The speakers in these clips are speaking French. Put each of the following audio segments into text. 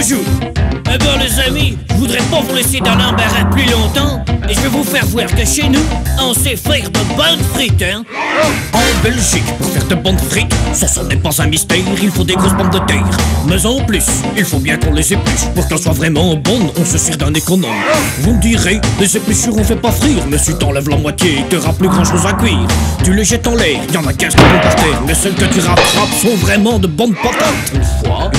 Bonjour. Eh ben les amis, je voudrais pas vous laisser dans l'embarras plus longtemps. Et je vais vous faire voir que chez nous, on sait faire de bonnes frites, hein. En Belgique, pour faire de bonnes frites, ça n'est pas un mystère, il faut des grosses pommes de terre. Mais en plus, il faut bien qu'on les épluche. Pour qu'elles soient vraiment bonnes, on se sert d'un économe. Vous me direz, les épluchures on fait pas frire. Mais si t'enlèves la moitié, t'auras plus grand chose à cuire. Tu les jettes en l'air, y'en a 15 qui vont par terre. Mais celles que tu rattrapes sont vraiment de bonnes patates. Une fois.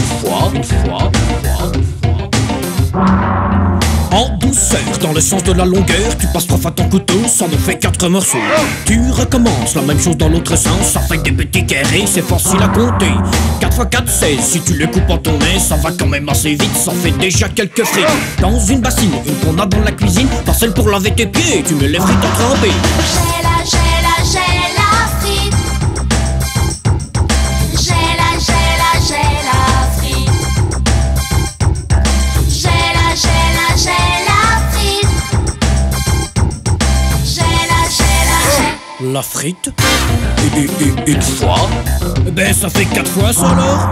En douceur, dans le sens de la longueur, tu passes 3 fois ton couteau, ça nous fait 4 morceaux. Tu recommences la même chose dans l'autre sens, ça fait des petits carrés, c'est facile à compter. 4 x 4, 16, si tu le coupes en ton nez, ça va quand même assez vite, ça fait déjà quelques frites. Dans une bassine, une qu'on a dans la cuisine, pas celle pour laver tes pieds, tu mets les frites en trempé. J'ai la frite. La frite. Une fois. Ben ça fait 4 fois ça alors.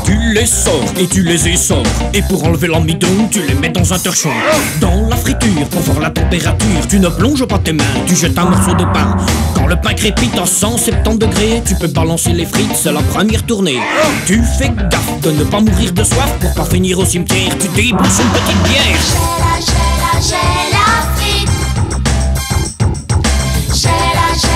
Tu les sors et tu les essores. Et pour enlever l'amidon, tu les mets dans un torchon. Dans la friture, pour voir la température, tu ne plonges pas tes mains, tu jettes un morceau de pain. Quand le pain crépite à 170 degrés, tu peux balancer les frites, c'est la première tournée. Tu fais gaffe de ne pas mourir de soif. Pour pas finir au cimetière, tu débouches une petite bière. J'ai la frite. J'ai la frite.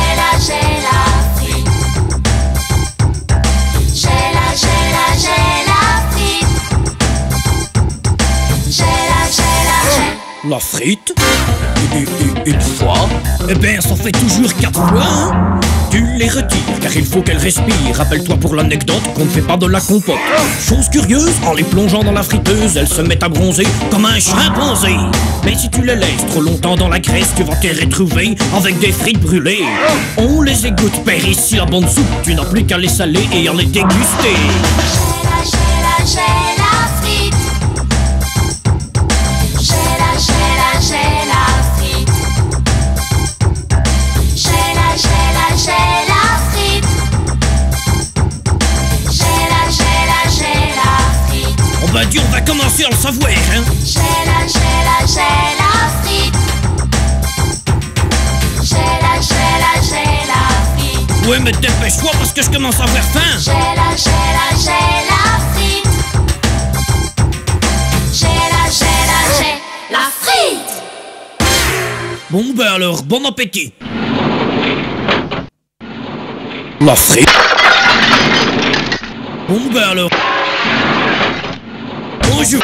La frite. Une fois. Eh ben ça fait toujours 4 fois, hein. Tu les retires car il faut qu'elles respirent. Rappelle-toi pour l'anecdote qu'on ne fait pas de la compote. Chose curieuse, en les plongeant dans la friteuse, elles se mettent à bronzer comme un chimpanzé. Mais si tu les laisses trop longtemps dans la graisse, tu vas te retrouver avec des frites brûlées. On les égoutte, père, ici la bonne soupe. Tu n'as plus qu'à les saler et à les déguster. J'ai la frite. J'ai la frite. J'ai la frite. On va dire, on va commencer à le savoir, hein. J'ai la frite. J'ai la frite. Ouais, mais dépêche-toi parce que je commence à avoir faim. J'ai la frite. J'ai la frite. Bon ben alors, bon appétit. La frite. Bon ben alors. Bonjour.